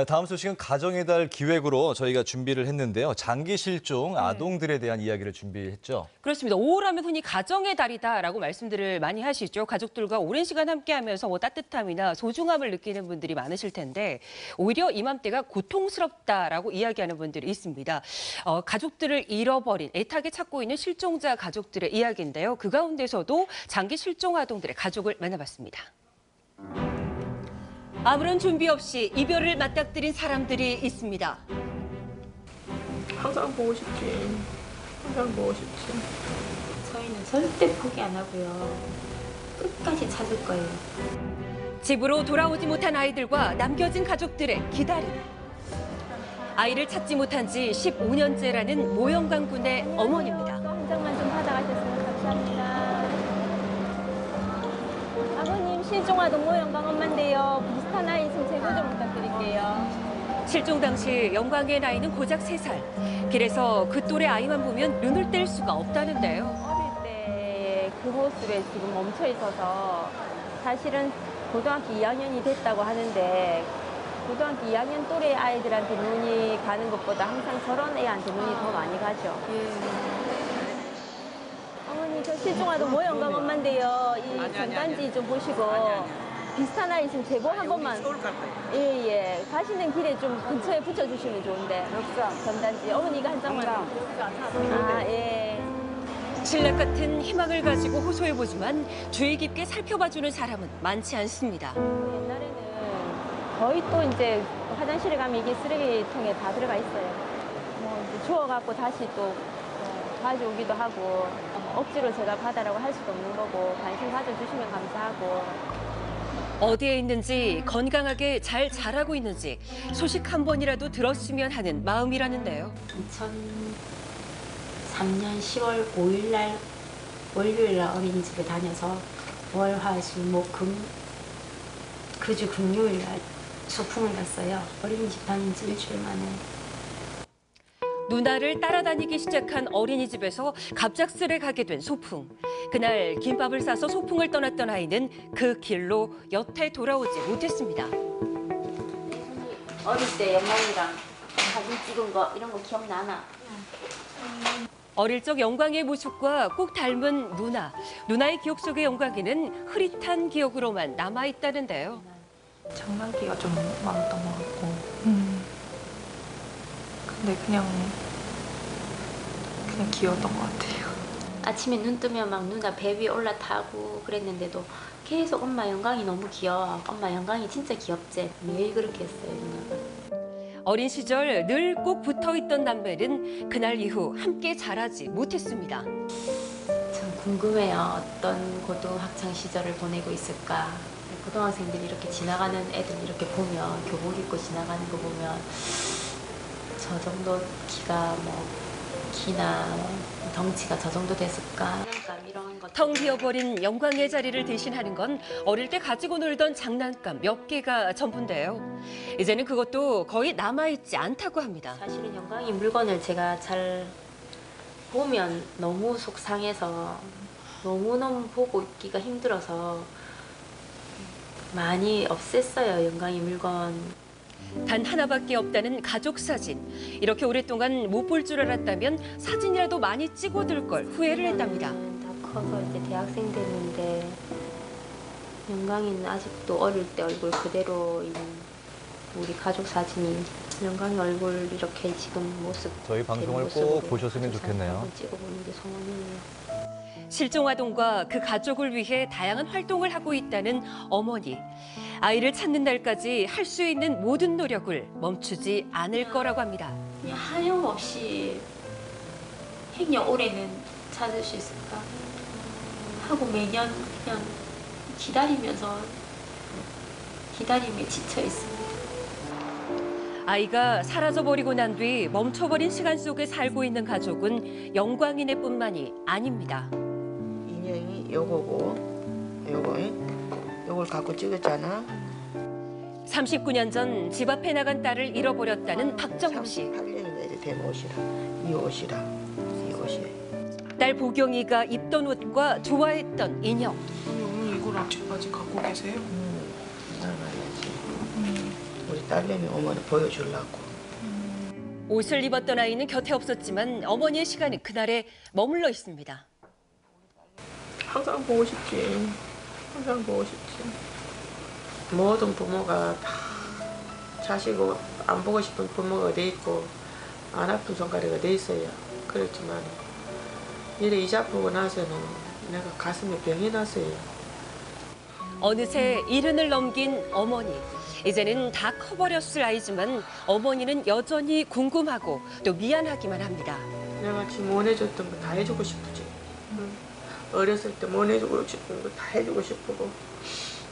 다음 소식은 가정의 달 기획으로 저희가 준비를 했는데요. 장기 실종 아동들에 대한 이야기를 준비했죠. 그렇습니다. 5월하면 흔히 가정의 달이다라고 말씀들을 많이 하시죠. 가족들과 오랜 시간 함께하면서 따뜻함이나 소중함을 느끼는 분들이 많으실 텐데 오히려 이맘때가 고통스럽다라고 이야기하는 분들이 있습니다. 가족들을 잃어버린 애타게 찾고 있는 실종자 가족들의 이야기인데요. 그 가운데서도 장기 실종 아동들의 가족을 만나봤습니다. 아무런 준비 없이 이별을 맞닥뜨린 사람들이 있습니다. 항상 보고 싶지. 항상 보고 싶지. 저희는 절대 포기 안 하고요. 끝까지 찾을 거예요. 집으로 돌아오지 못한 아이들과 남겨진 가족들의 기다림. 아이를 찾지 못한 지 15년째라는 모영강 군의 어머니입니다. 한 장만 좀 받아가셨으면 감사합니다. 아버님 실종아동 모영강 엄마인데요. 비슷한 아이 좀 제보 좀 부탁드릴게요. 실종 당시 영광의 나이는 고작 3살. 길에서 그 또래 아이만 보면 눈을 뗄 수가 없다는데요. 어릴 때 그 모습에 지금 멈춰 있어서 사실은 고등학교 2학년이 됐다고 하는데 고등학교 2학년 또래 아이들한테 눈이 가는 것보다 항상 저런 애한테 눈이 더 많이 가죠. 어머니 저 실종아동 모영강 엄마인데요. 이 전단지 좀 보시고 비슷한 아이 있으면 제보 한 번만. 예. 가시는 길에 좀 근처에 붙여주시면 좋은데. 전단지. 어머니가 한 장만. 아, 예. 신락 같은 희망을 가지고 호소해보지만 주의 깊게 살펴봐주는 사람은 많지 않습니다. 옛날에는 거의 또 이제 화장실에 가면 이게 쓰레기통에 다 들어가 있어요. 뭐 이제 주워갖고 다시 또 가져오기도 하고 억지로 제가 받아라고 할 수도 없는 거고 관심 가져주시면 감사하고. 어디에 있는지 건강하게 잘 자라고 있는지 소식 한 번이라도 들었으면 하는 마음이라는데요. 2003년 10월 5일 날 월요일 날 어린이집에 다녀서 월, 화, 수, 목, 금 그 주 금요일 날 소풍을 갔어요. 어린이집 다닌 지 일주일 만에. 누나를 따라다니기 시작한 어린이집에서 갑작스레 가게 된 소풍. 그날 김밥을 싸서 소풍을 떠났던 아이는 그 길로 여태 돌아오지 못했습니다. 어릴 때 영광이랑 사진 찍은 거 이런 거 기억나나? 어릴 적 영광의 모습과 꼭 닮은 누나. 누나의 기억 속의 영광이는 흐릿한 기억으로만 남아있다는데요. 장난기가 좀 많았던 것 같고. 근데 그냥 귀여웠던 것 같아요. 아침에 눈 뜨면 막 누나 배 위에 올라타고 그랬는데도 계속 엄마 영광이 너무 귀여워. 엄마 영광이 진짜 귀엽지. 매일 그렇게 했어요, 누나가. 어린 시절 늘 꼭 붙어있던 남매는 그날 이후 함께 자라지 못했습니다. 참 궁금해요. 어떤 고등학창 시절을 보내고 있을까. 고등학생들이 이렇게 지나가는 애들 이렇게 보면 교복 입고 지나가는 거 보면 저 정도 키가 키나 덩치가 저 정도 됐을까. 이런 것. 텅 비어버린 영광의 자리를 대신하는 건 어릴 때 가지고 놀던 장난감 몇 개가 전부인데요. 이제는 그것도 거의 남아있지 않다고 합니다. 사실은 영광이 물건을 제가 잘 보면 너무 속상해서 너무너무 보고 있기가 힘들어서 많이 없앴어요, 영광이 물건. 단 하나밖에 없다는 가족 사진. 이렇게 오랫동안 못 볼 줄 알았다면 사진이라도 많이 찍어둘 걸 후회를 했답니다. 다 커서 이제 대학생 됐는데 영광이는 아직도 어릴 때 얼굴 그대로인 우리 가족 사진이 영광이 얼굴 이렇게 지금 모습 저희 방송을 꼭 보셨으면 좋겠네요. 찍어보는 게 소원이에요. 실종 아동과 그 가족을 위해 다양한 활동을 하고 있다는 어머니. 아이를 찾는 날까지 할 수 있는 모든 노력을 멈추지 않을 거라고 합니다. 그냥 하염없이 행여 올해는 찾을 수 있을까 하고 매년 그냥 기다리면서 기다림에 지쳐 있습니다. 아이가 사라져버리고 난 뒤 멈춰버린 시간 속에 살고 있는 가족은 영광이네뿐만이 아닙니다. 인형이 요거고 요걸 갖고 찍었잖아. 39년 전 집 앞에 나간 딸을 잃어버렸다는 박정우 씨. 38년이 된 옷이라. 이 옷이에요. 딸 보경이가 입던 옷과 좋아했던 인형. 오늘 이걸 아직까지 갖고 계세요? 나가야지. 우리 딸내미 어머니 보여주려고. 옷을 입었던 아이는 곁에 없었지만 어머니의 시간은 그날에 머물러 있습니다. 항상 보고 싶지. 항상 보고 싶지. 모든 부모가 다 자식 안 보고 싶은 부모가 어디 있고 안 아픈 손가락이 어디 있어요. 그렇지만 이래 이자 보고 나서는 내가 가슴에 병이 났어요. 어느새 70을 넘긴 어머니. 이제는 다 커버렸을 아이지만 어머니는 여전히 궁금하고 또 미안하기만 합니다. 내가 지금 원해줬던 거 다 해주고 싶지. 어렸을 때 원해주고 싶은 거 다 해주고 싶고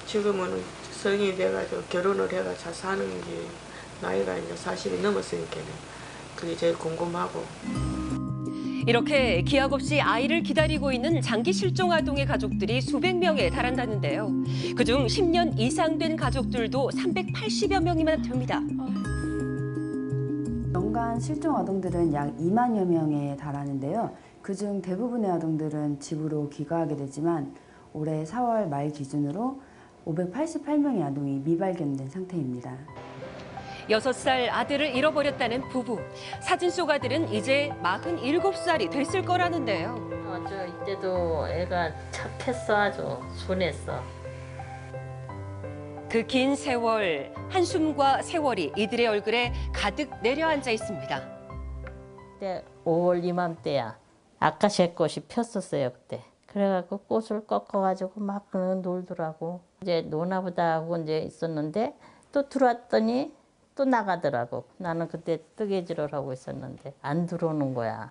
지금은 성인이 돼가지고 결혼을 해가 잘 사는 게 나이가 이제 40이 넘었으니까 그게 제일 궁금하고. 이렇게 기약 없이 아이를 기다리고 있는 장기 실종 아동의 가족들이 수백 명에 달한다는데요. 그중 10년 이상 된 가족들도 380여 명이나 됩니다. 연간 실종 아동들은 약 2만여 명에 달하는데요. 그중 대부분의 아동들은 집으로 귀가하게 되지만 올해 4월 말 기준으로 588명의 아동이 미발견된 상태입니다. 6살 아들을 잃어버렸다는 부부. 사진 속 아들은 이제 47살이 됐을 거라는데요. 아주 이때도 애가 착했어. 아주 순했어. 그 긴 세월, 한숨과 세월이 이들의 얼굴에 가득 내려앉아 있습니다. 그때 5월 이맘때야. 아카시아 꽃이 폈었어요 그때. 그래갖고 꽃을 꺾어가지고 막 놀더라고. 이제 노나보다 하고 이제 있었는데 또 들어왔더니 또 나가더라고. 나는 그때 뜨개질을 하고 있었는데 안 들어오는 거야.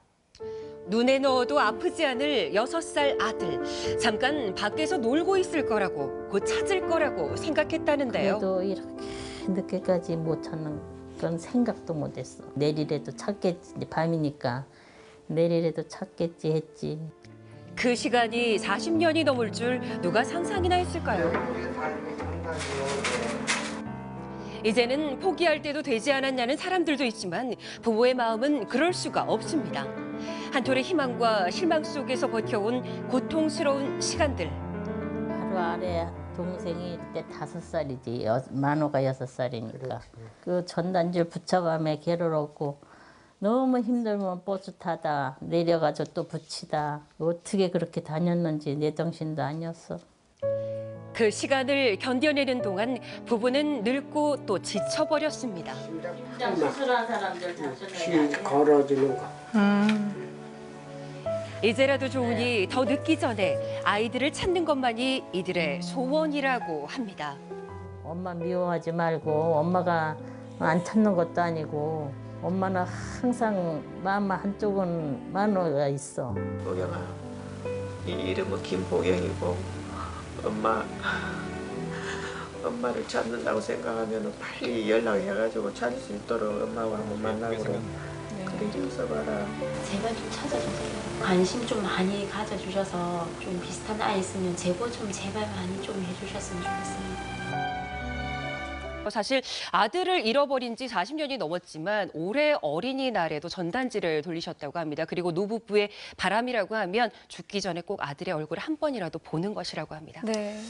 눈에 넣어도 아프지 않을 6살 아들. 잠깐 밖에서 놀고 있을 거라고, 곧 찾을 거라고 생각했다는데요. 그래도 이렇게 늦게까지 못 찾는 그런 생각도 못했어. 내일이라도 찾겠지. 이제 밤이니까 내일이라도 찾겠지 했지. 그 시간이 40년이 넘을 줄 누가 상상이나 했을까요? 이제는 포기할 때도 되지 않았냐는 사람들도 있지만 부부의 마음은 그럴 수가 없습니다. 한 톨의 희망과 실망 속에서 버텨온 고통스러운 시간들. 하루 아래 동생이 그때 5살이지. 만호가 6살이니까. 그 전단지를 붙여가며 개를 얻고 너무 힘들면 버스 타다 내려가서 또 붙이다. 어떻게 그렇게 다녔는지 내 정신도 아니었어. 그 시간을 견뎌내는 동안 부부는 늙고 또 지쳐버렸습니다. 그냥 수술한 사람들 피 걸어주는 거. 이제라도 좋으니 더 늦기 전에 아이들을 찾는 것만이 이들의 소원이라고 합니다. 엄마 미워하지 말고 엄마가 안 찾는 것도 아니고 엄마는 항상 마음 한쪽은 만호가 있어. 보경아, 네 이름은 김보경이고 엄마를 찾는다고 생각하면 빨리 연락해가지고 찾을 수 있도록 엄마하고 한번 만나고 그래 주서 봐라. 제발 좀 찾아주세요. 관심 좀 많이 가져주셔서 좀 비슷한 아이 있으면 제보 좀 제발 많이 좀 해주셨으면 좋겠습니다. 사실 아들을 잃어버린 지 40년이 넘었지만 올해 어린이날에도 전단지를 돌리셨다고 합니다. 그리고 노부부의 바람이라고 하면 죽기 전에 꼭 아들의 얼굴을 한 번이라도 보는 것이라고 합니다. 네.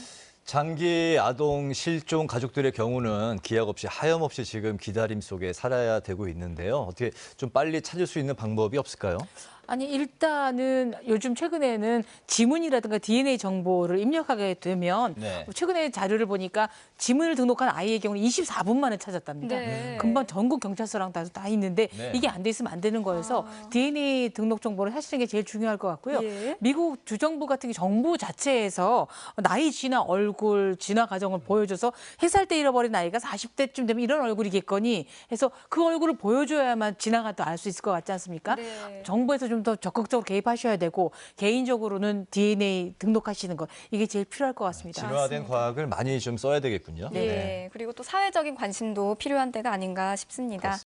장기 아동 실종 가족들의 경우는 기약 없이 하염없이 지금 기다림 속에 살아야 되고 있는데요. 어떻게 좀 빨리 찾을 수 있는 방법이 없을까요? 아니 일단은 요즘 최근에는 지문이라든가 DNA 정보를 입력하게 되면 네. 최근에 자료를 보니까 지문을 등록한 아이의 경우는 24분 만에 찾았답니다. 네. 금방 전국 경찰서랑 다 있는데 네. 이게 안 돼 있으면 안 되는 거여서 DNA 등록 정보를 하시는 게 제일 중요할 것 같고요. 예. 미국 주정부 같은 정부 자체에서 나이 진화 얼굴 진화 과정을 보여줘서 3살 때 잃어버린 아이가 40대쯤 되면 이런 얼굴이겠거니 해서 그 얼굴을 보여줘야만 진화가 또 알 수 있을 것 같지 않습니까? 네. 정부에서 좀 더 적극적으로 개입하셔야 되고 개인적으로는 DNA 등록하시는 것 이게 제일 필요할 것 같습니다. 진화된 과학을 많이 좀 써야 되겠군요. 네. 그리고 또 사회적인 관심도 필요한 때가 아닌가 싶습니다.